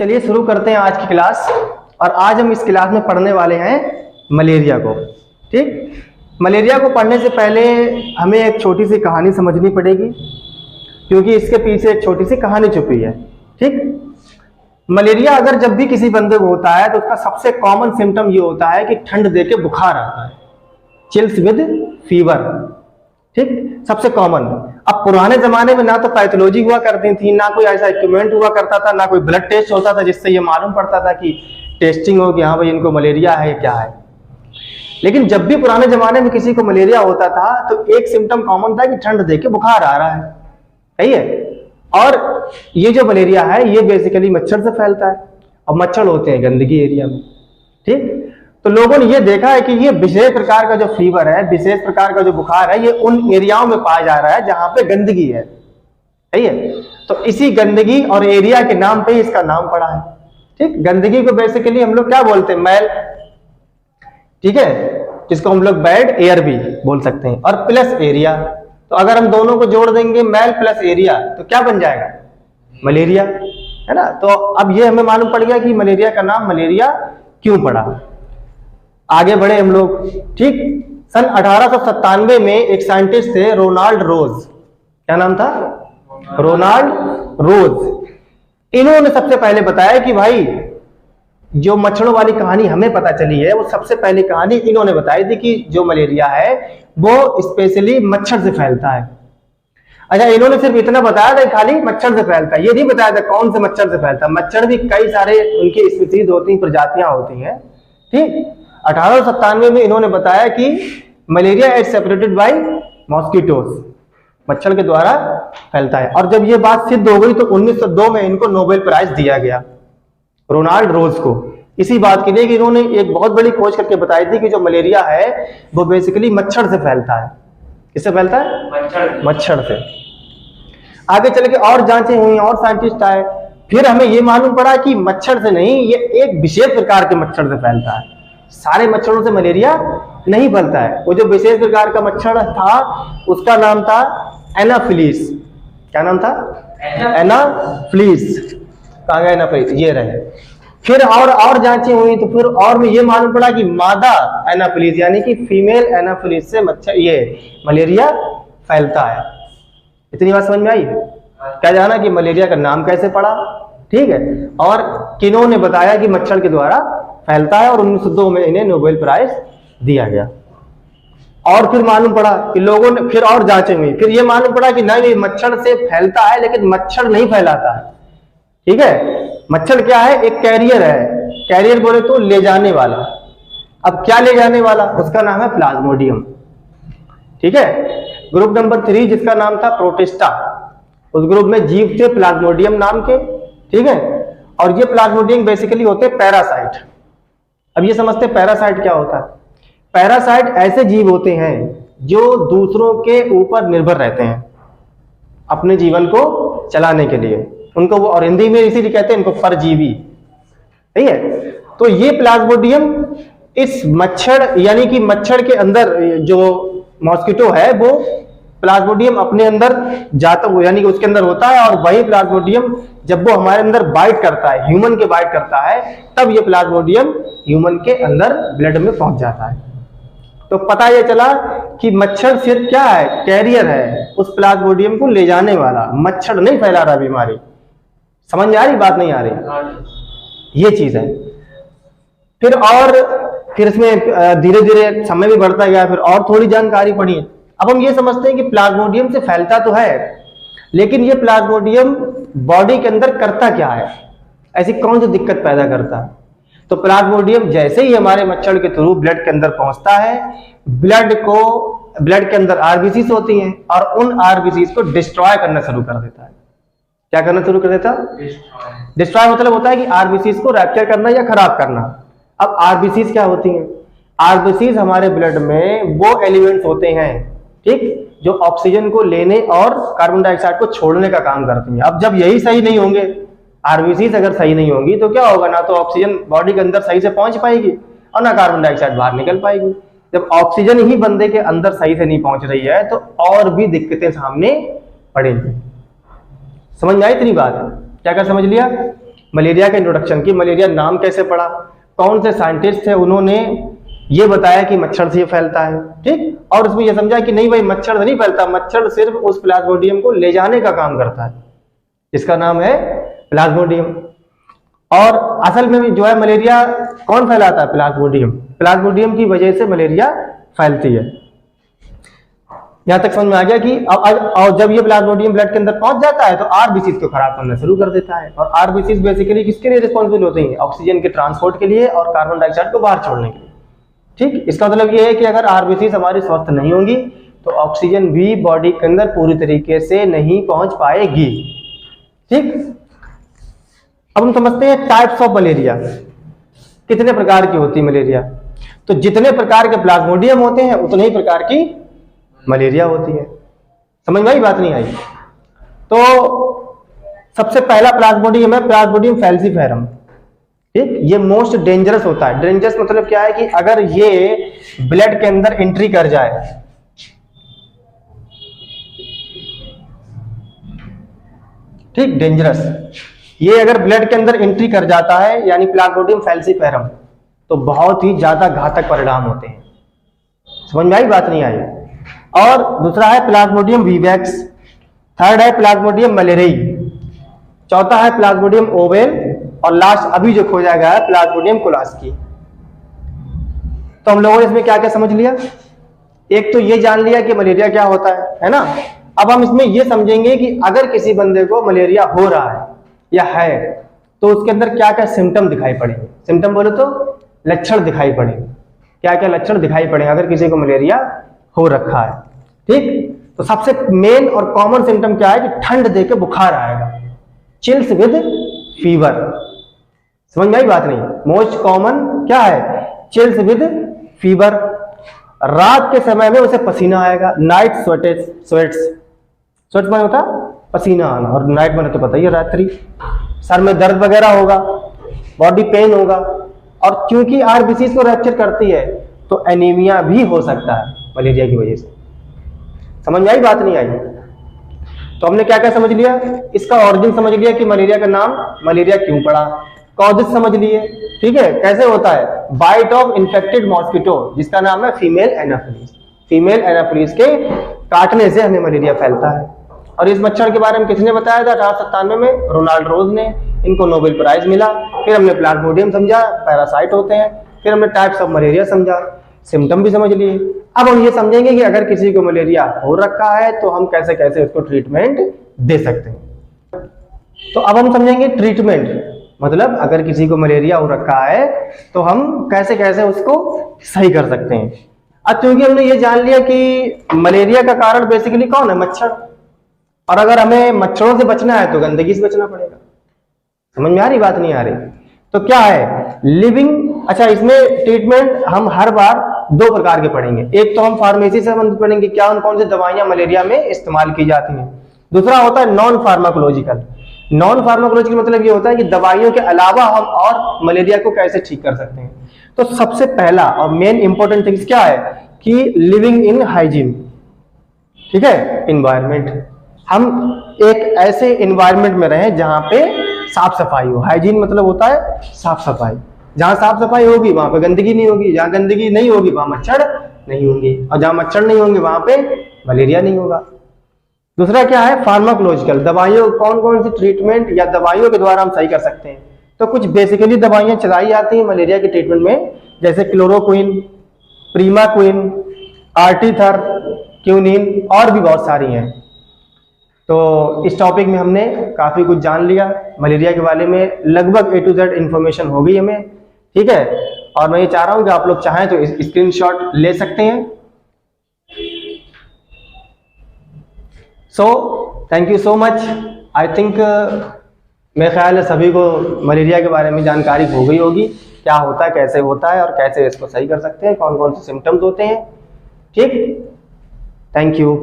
चलिए शुरू करते हैं आज की क्लास। और आज हम इस क्लास में पढ़ने वाले हैं मलेरिया को। ठीक, मलेरिया को पढ़ने से पहले हमें एक छोटी सी कहानी समझनी पड़ेगी, क्योंकि इसके पीछे एक छोटी सी कहानी छुपी है। ठीक, मलेरिया अगर जब भी किसी बंदे को होता है तो उसका सबसे कॉमन सिम्टम ये होता है कि ठंड देके बुखार आता है, चिल्स विद फीवर। ठीक, सबसे कॉमन। अब पुराने जमाने में ना तो पैथोलॉजी हुआ करती थी, ना कोई ऐसा इक्विपमेंट हुआ करता था, ना कोई ब्लड टेस्ट होता था जिससे ये मालूम पड़ता था कि टेस्टिंग हो कि हाँ भाई इनको मलेरिया है या क्या है। लेकिन जब भी पुराने जमाने में किसी को मलेरिया होता था तो एक सिम्टम कॉमन था कि ठंड देके बुखार आ रहा है। सही है। और ये जो मलेरिया है ये बेसिकली मच्छर से फैलता है, और मच्छर होते हैं गंदगी एरिया में। ठीक, तो लोगों ने ये देखा है कि ये विशेष प्रकार का जो फीवर है, विशेष प्रकार का जो बुखार है, ये उन एरियाओं में पाया जा रहा है जहां पे गंदगी है। सही है। तो इसी गंदगी और एरिया के नाम पे इसका नाम पड़ा है। ठीक, गंदगी को बेसिकली हम लोग क्या बोलते हैं, मैल। ठीक है, जिसको हम लोग बैड एयर भी बोल सकते हैं, और प्लस एरिया। तो अगर हम दोनों को जोड़ देंगे मैल प्लस एरिया तो क्या बन जाएगा, मलेरिया, है ना। तो अब ये हमें मालूम पड़ गया कि मलेरिया का नाम मलेरिया क्यों पड़ा। आगे बढ़े हम लोग। ठीक, सन 1897 में एक साइंटिस्ट थे रोनाल्ड रोज। क्या नाम था, रोनाल्ड रोज। इन्होंने सबसे पहले बताया कि भाई जो मच्छरों वाली कहानी हमें पता चली है वो सबसे पहली कहानी इन्होंने बताई थी कि जो मलेरिया है वो स्पेशली मच्छर से फैलता है। अच्छा, इन्होंने सिर्फ इतना बताया था खाली मच्छर से फैलता है, ये नहीं बताया था कौन से मच्छर से फैलता है। मच्छर भी कई सारे उनकी स्पीसीज होती हैं, प्रजातियां होती हैं। ठीक, 1897 में इन्होंने बताया कि malaria is separated by mosquitoes, मच्छर के द्वारा फैलता है। और जब ये बात सिद्ध हो गई तो 1902 में इनको नोबेल प्राइज दिया गया रोनाल्ड रोज को, इसी बात के लिए कि इन्होंने एक बहुत बड़ी खोज करके बताई थी कि जो मलेरिया है वो बेसिकली मच्छर से फैलता है। किससे फैलता है, मच्छर से। आगे चल के और जांचें हुई और साइंटिस्ट आए, फिर हमें ये मालूम पड़ा कि मच्छर से नहीं, ये एक विशेष प्रकार के मच्छर से फैलता है। सारे मच्छरों से मलेरिया नहीं फैलता है। वो जो विशेष प्रकार का मच्छर था उसका नाम था एनाफिलीज। क्या नाम था, एनाफिलीज। कहाँ गया एनाफिलीज, ये रहे। फिर और जांचें हुई तो फिर और में ये मालूम पड़ा कि मादा एनाफिलीज यानी कि फीमेल एनाफिलीज से मच्छर ये मलेरिया फैलता है। इतनी बात समझ में आई। क्या जाना कि मलेरिया का नाम कैसे पड़ा। ठीक है, और किन्होंने बताया कि मच्छर के द्वारा फैलता है, और 1902 में इन्हें नोबेल प्राइज दिया गया। और फिर मालूम पड़ा कि लोगों ने फिर और जांचें हुई, फिर ये मालूम पड़ा कि नहीं, मच्छर से फैलता है लेकिन मच्छर नहीं फैलाता है। ठीक है, मच्छर क्या है, एक कैरियर है। कैरियर बोले तो ले जाने वाला। अब क्या ले जाने वाला, उसका नाम है प्लाज्मोडियम। ठीक है, ग्रुप नंबर 3 जिसका नाम था प्रोटिस्टा, उस ग्रुप में जीव थे प्लाज्मोडियम नाम के। ठीक है, और ये प्लाज्मोडियम बेसिकली होते पैरासाइट। अब ये समझते पैरासाइट क्या होता है। पैरासाइट ऐसे जीव होते हैं जो दूसरों के ऊपर निर्भर रहते हैं अपने जीवन को चलाने के लिए। उनको वो, और हिंदी में इसीलिए कहते हैं इनको परजीवी। सही है। तो ये प्लाज्मोडियम इस मच्छर यानी कि मच्छर के अंदर जो मॉस्किटो है वो प्लाज्मोडियम अपने अंदर जाता हुआ यानी कि उसके अंदर होता है, और वही प्लाज्मोडियम जब वो हमारे अंदर बाइट करता है, ह्यूमन के बाइट करता है, तब ये प्लाज्मोडियम ह्यूमन के अंदर ब्लड में पहुंच जाता है। तो पता ये चला कि मच्छर सिर्फ क्या है, कैरियर है, उस प्लाज्मोडियम को ले जाने वाला। मच्छर नहीं फैला रहा बीमारी। समझ में आ रही बात, नहीं आ रही, ये चीज है। फिर इसमें धीरे धीरे समय भी बढ़ता गया, फिर और थोड़ी जानकारी पड़ी। अब हम ये समझते हैं कि प्लाज्मोडियम से फैलता तो है, लेकिन ये प्लाज्मोडियम बॉडी के अंदर करता क्या है, ऐसी कौन सी दिक्कत पैदा करता है। तो प्लाज्मोडियम जैसे ही हमारे मच्छर के थ्रू ब्लड के अंदर पहुंचता है, ब्लड के अंदर आरबीसीज होती हैं, और उन आरबीसीज को डिस्ट्रॉय करना शुरू कर देता है। क्या करना शुरू कर देता, डिस्ट्रॉय मतलब होता है कि आरबीसीज को रैप्चर करना या खराब करना। अब आरबीसीज क्या होती हैं, आरबीसीज हमारे ब्लड में वो एलिमेंट्स होते हैं, ठीक, जो ऑक्सीजन को लेने और कार्बन डाइऑक्साइड को छोड़ने का काम करती हैं। अब जब यही सही नहीं होंगे, आरबीसीज अगर सही नहीं होंगी तो क्या होगा, ना तो ऑक्सीजन बॉडी के अंदर सही से पहुंच पाएगी और ना कार्बन डाइऑक्साइड बाहर निकल पाएगी। जब ऑक्सीजन ही बंदे के अंदर सही से नहीं पहुंच रही है तो और भी दिक्कतें सामने पड़ेंगी। समझ में आई इतनी बात, क्या कर समझ लिया। मलेरिया के इंट्रोडक्शन की, मलेरिया नाम कैसे पड़ा, कौन से साइंटिस्ट थे उन्होंने ये बताया कि मच्छर से ये फैलता है, ठीक, और उसमें ये समझा कि नहीं भाई मच्छर से नहीं फैलता, मच्छर सिर्फ उस प्लाज्मोडियम को ले जाने का काम करता है, इसका नाम है प्लाज्मोडियम। और असल में भी जो है मलेरिया कौन फैलाता है, प्लाज्मोडियम, प्लाज्मोडियम की वजह से मलेरिया फैलती है। यहां तक समझ में आ गया कि और जब ये प्लाज्मोडियम ब्लड के अंदर पहुंच जाता है तो आरबीसीज को खराब करना शुरू कर देता है, और आरबीसीज बेसिकली किसके लिए रिस्पॉन्सिबल होती हैं, ऑक्सीजन के ट्रांसपोर्ट के लिए और कार्बन डाइऑक्साइड को बाहर छोड़ने के लिए, ठीक। इसका मतलब ये है कि अगर आरबीसीज हमारी स्वस्थ नहीं होंगी तो ऑक्सीजन भी बॉडी के अंदर पूरी तरीके से नहीं पहुंच पाएगी, ठीक। अब हम समझते हैं टाइप्स ऑफ मलेरिया, कितने प्रकार की होती है मलेरिया। तो जितने प्रकार के प्लाज्मोडियम होते हैं उतने ही प्रकार की मलेरिया होती है। समझ में आई, बात नहीं आई? तो सबसे पहला प्लाज्मोडियम है प्लाज्मोडियम फैल्सीफेरम, ठीक। ये मोस्ट डेंजरस होता है। डेंजरस मतलब क्या है कि अगर ये ब्लड के अंदर एंट्री कर जाए, ठीक, डेंजरस, ये अगर ब्लड के अंदर एंट्री कर जाता है यानी प्लाज्मोडियम फैल्सीफेरम, तो बहुत ही ज्यादा घातक परिणाम होते हैं। समझ में आई, बात नहीं आई? और दूसरा है प्लाज्मोडियम विवैक्स, थर्ड है प्लाज्मोडियम मलेरियाई, चौथा है प्लाज्मोडियम ओवेल, और लास्ट अभी जो खोजा गया है प्लाज्मोडियम कोलास्की। तो हम लोगों ने इसमें क्या क्या समझ लिया, एक तो ये जान लिया कि मलेरिया क्या होता है ना। अब हम इसमें ये समझेंगे कि अगर किसी बंदे को मलेरिया हो रहा है या है तो उसके अंदर क्या क्या सिम्टम दिखाई पड़ेंगे। सिम्टम बोले तो लक्षण दिखाई पड़ेंगे, क्या क्या लक्षण दिखाई पड़ेंगे अगर किसी को मलेरिया हो रखा है, ठीक। तो सबसे मेन और कॉमन सिम्टम क्या है कि ठंड देके बुखार आएगा, चिल्स विद फीवर। समझ में आई, बात नहीं? मोस्ट कॉमन क्या है, चिल्स विद फीवर। रात के समय में उसे पसीना आएगा, नाइट स्वेट्स में होता पसीना आना, और नाइट में तो पता ही है रात्रि। सर में दर्द वगैरह होगा, बॉडी पेन होगा, और क्योंकि आरबीसीज को रैप्चर करती है तो एनीमिया भी हो सकता है मलेरिया की वजह से। समझ में आई, बात नहीं आई? तो हमने क्या क्या समझ लिया, इसका ऑरिजिन समझ लिया कि मलेरिया का नाम मलेरिया क्यों पड़ा, कॉजेस समझ लिए, ठीक है, कैसे होता है, बाइट ऑफ इन्फेक्टेड मॉस्किटो जिसका नाम है फीमेल एनाफिलीज, फीमेल एनाफिलीज के काटने से हमें मलेरिया फैलता है। और इस मच्छर के बारे में किसने बताया था 1897 में, रोनाल्ड रोज ने, इनको नोबेल प्राइज मिला। फिर हमने प्लाज्मोडियम समझा, पैरासाइट होते हैं, फिर हमने टाइप्स ऑफ मलेरिया समझा, सिम्टम भी समझ लिए। अब हम ये समझेंगे कि अगर किसी को मलेरिया हो रखा है तो हम कैसे कैसे उसको ट्रीटमेंट दे सकते हैं। तो अब हम समझेंगे ट्रीटमेंट, मतलब अगर किसी को मलेरिया हो रखा है तो हम कैसे कैसे उसको सही कर सकते हैं। अब क्योंकि हमने ये जान लिया कि मलेरिया का कारण बेसिकली कौन है, मच्छर, और अगर हमें मच्छरों से बचना है तो गंदगी से बचना पड़ेगा। समझ में आ रही, बात नहीं आ रही? तो क्या है लिविंग, अच्छा इसमें ट्रीटमेंट हम हर बार दो प्रकार के पढ़ेंगे, एक तो हम फार्मेसी से संबंधित पढ़ेंगे क्या कौन सी दवाइयां मलेरिया में इस्तेमाल की जाती हैं, दूसरा होता है नॉन फार्माकोलॉजिकल। नॉन फार्माकोलॉजिकल मतलब ये होता है कि दवाइयों के अलावा हम और मलेरिया को कैसे ठीक कर सकते हैं। तो सबसे पहला और मेन इंपॉर्टेंट थिंग्स क्या है कि लिविंग इन हाइजीन, ठीक है, इन्वायरमेंट। हम एक ऐसे इन्वायरमेंट में रहें जहां पे साफ सफाई हो। हाइजीन मतलब होता है साफ सफाई, जहां साफ सफाई होगी वहां पे गंदगी नहीं होगी, जहां गंदगी नहीं होगी वहां मच्छर नहीं होंगे, और जहां मच्छर नहीं होंगे वहां पे मलेरिया नहीं होगा। दूसरा क्या है फार्माकोलॉजिकल, दवाइयों कौन कौन सी ट्रीटमेंट या दवाइयों के द्वारा हम सही कर सकते हैं। तो कुछ बेसिकली दवाइयां चलाई जाती हैं मलेरिया के ट्रीटमेंट में, जैसे क्लोरोक्विन, प्रीमाक्विन, आर्टीथर, क्यूनिन और भी बहुत सारी हैं। तो इस टॉपिक में हमने काफ़ी कुछ जान लिया मलेरिया के बारे में, लगभग A to Z इन्फॉर्मेशन हो गई हमें, ठीक है। और मैं ये चाह रहा हूँ कि आप लोग चाहें तो स्क्रीनशॉट ले सकते हैं। So thank you so much. I think मेरे ख्याल है सभी को मलेरिया के बारे में जानकारी हो गई होगी, क्या होता है, कैसे होता है और कैसे इसको सही कर सकते हैं, कौन कौन से सिम्टम्स होते हैं, ठीक। Thank you.